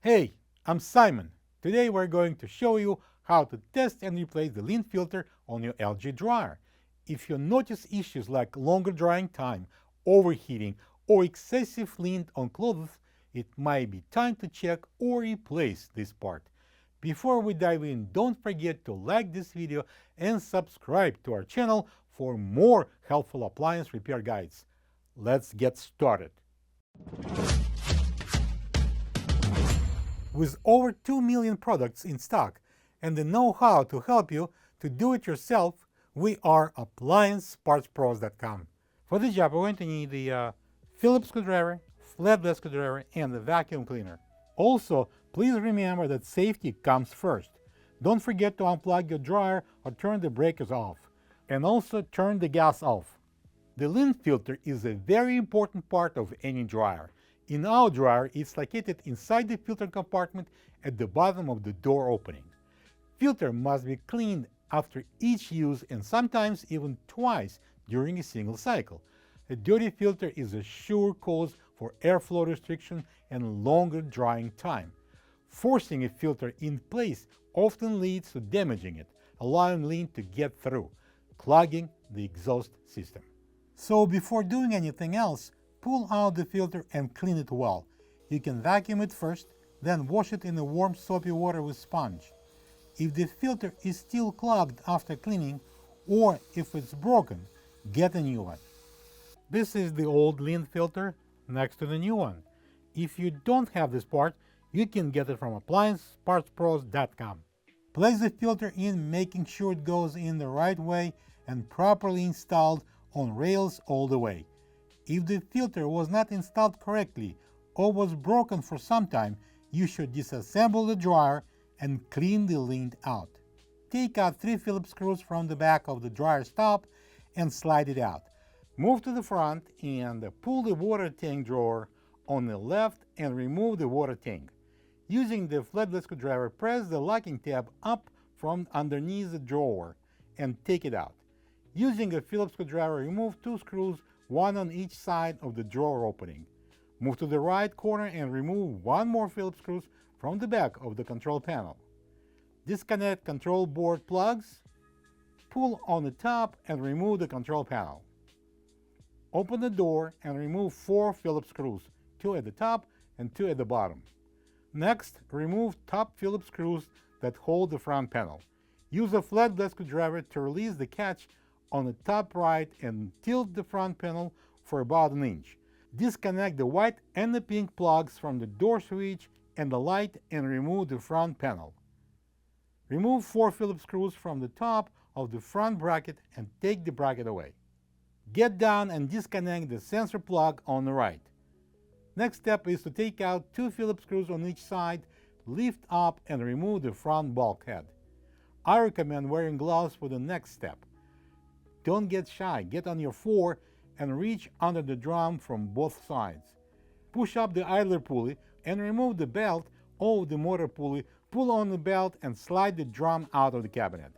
Hey, I'm Simon. Today we're going to show you how to test and replace the lint filter on your LG dryer. If you notice issues like longer drying time, overheating, or excessive lint on clothes, it might be time to check or replace this part. Before we dive in, don't forget to like this video and subscribe to our channel for more helpful appliance repair guides. Let's get started. With over 2 million products in stock and the know-how to help you to do it yourself, we are AppliancePartsPros.com. For this job, we're going to need the Phillips screwdriver, Flatblade screwdriver, and the vacuum cleaner. Also, please remember that safety comes first. Don't forget to unplug your dryer or turn the breakers off. And also turn the gas off. The lint filter is a very important part of any dryer. In our dryer, it's located inside the filter compartment at the bottom of the door opening. Filter must be cleaned after each use and sometimes even twice during a single cycle. A dirty filter is a sure cause for airflow restriction and longer drying time. Forcing a filter in place often leads to damaging it, allowing lint to get through, clogging the exhaust system. So before doing anything else, pull out the filter and clean it well. You can vacuum it first, then wash it in the warm soapy water with sponge. If the filter is still clogged after cleaning, or if it's broken, get a new one. This is the old lint filter next to the new one. If you don't have this part, you can get it from AppliancePartsPros.com. Place the filter in, making sure it goes in the right way and properly installed on rails all the way. If the filter was not installed correctly or was broken for some time, you should disassemble the dryer and clean the lint out. Take out 3 Phillips screws from the back of the dryer stop and slide it out. Move to the front and pull the water tank drawer on the left and remove the water tank. Using the flatblade screwdriver, press the locking tab up from underneath the drawer and take it out. Using a Phillips screwdriver, remove 2 screws, one on each side of the drawer opening. Move to the right corner and remove 1 more Phillips screws from the back of the control panel. Disconnect control board plugs. Pull on the top and remove the control panel. Open the door and remove 4 Phillips screws, 2 at the top and 2 at the bottom. Next, remove top Phillips screws that hold the front panel. Use a flat blade screwdriver to release the catch on the top right and tilt the front panel for about an inch. Disconnect the white and the pink plugs from the door switch and the light and remove the front panel. Remove 4 Phillips screws from the top of the front bracket and take the bracket away. Get down and disconnect the sensor plug on the right. Next step is to take out 2 Phillips screws on each side, lift up and remove the front bulkhead. I recommend wearing gloves for the next step. Don't get shy, get on your 4 and reach under the drum from both sides. Push up the idler pulley and remove the belt of the motor pulley, pull on the belt and slide the drum out of the cabinet.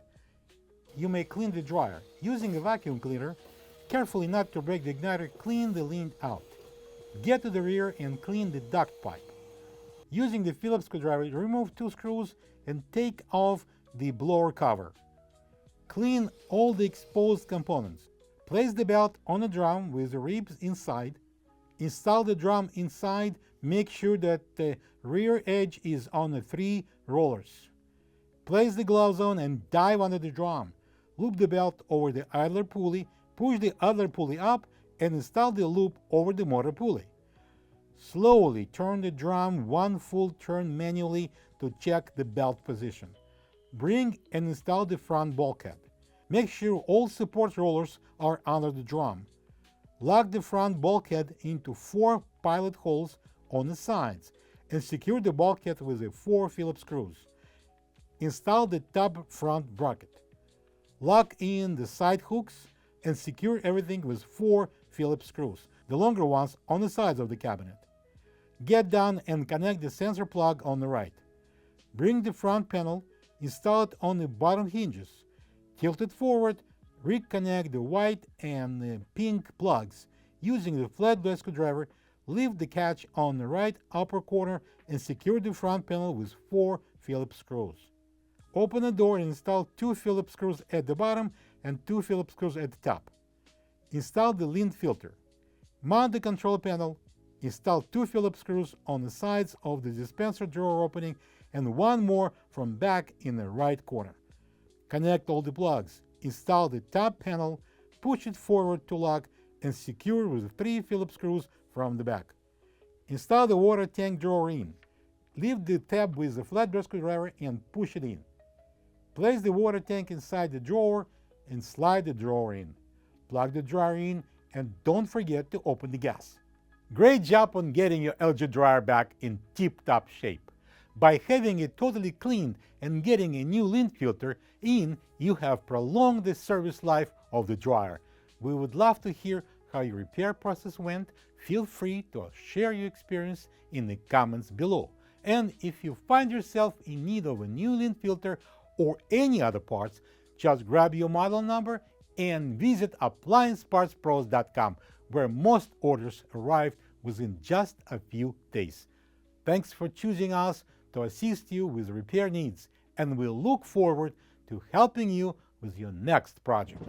You may clean the dryer. Using a vacuum cleaner, carefully not to break the igniter, clean the lint out. Get to the rear and clean the duct pipe. Using the Phillips screwdriver, remove 2 screws and take off the blower cover. Clean all the exposed components. Place the belt on the drum with the ribs inside. Install the drum inside. Make sure that the rear edge is on the 3 rollers. Place the gloves on and dive under the drum. Loop the belt over the idler pulley. Push the idler pulley up and install the loop over the motor pulley. Slowly turn the drum 1 full turn manually to check the belt position. Bring and install the front bulkhead. Make sure all support rollers are under the drum. Lock the front bulkhead into 4 pilot holes on the sides and secure the bulkhead with the 4 Phillips screws. Install the top front bracket. Lock in the side hooks and secure everything with 4 Phillips screws, the longer ones on the sides of the cabinet. Get down and connect the sensor plug on the right. Bring the front panel, install it on the bottom hinges. Tilt it forward, reconnect the white and the pink plugs. Using the flat blade screwdriver, lift the catch on the right upper corner and secure the front panel with 4 Phillips screws. Open the door and install 2 Phillips screws at the bottom and 2 Phillips screws at the top. Install the lint filter. Mount the control panel. Install 2 Phillips screws on the sides of the dispenser drawer opening and 1 more from back in the right corner. Connect all the plugs. Install the top panel, push it forward to lock, and secure with 3 Phillips screws from the back. Install the water tank drawer in. Lift the tab with the flatbed screwdriver and push it in. Place the water tank inside the drawer and slide the drawer in. Plug the dryer in and don't forget to open the gas. Great job on getting your LG dryer back in tip-top shape. By having it totally cleaned and getting a new lint filter in, you have prolonged the service life of the dryer. We would love to hear how your repair process went. Feel free to share your experience in the comments below. And if you find yourself in need of a new lint filter or any other parts, just grab your model number and visit appliancepartspros.com, where most orders arrive within just a few days. Thanks for choosing us to assist you with repair needs, and we look forward to helping you with your next project.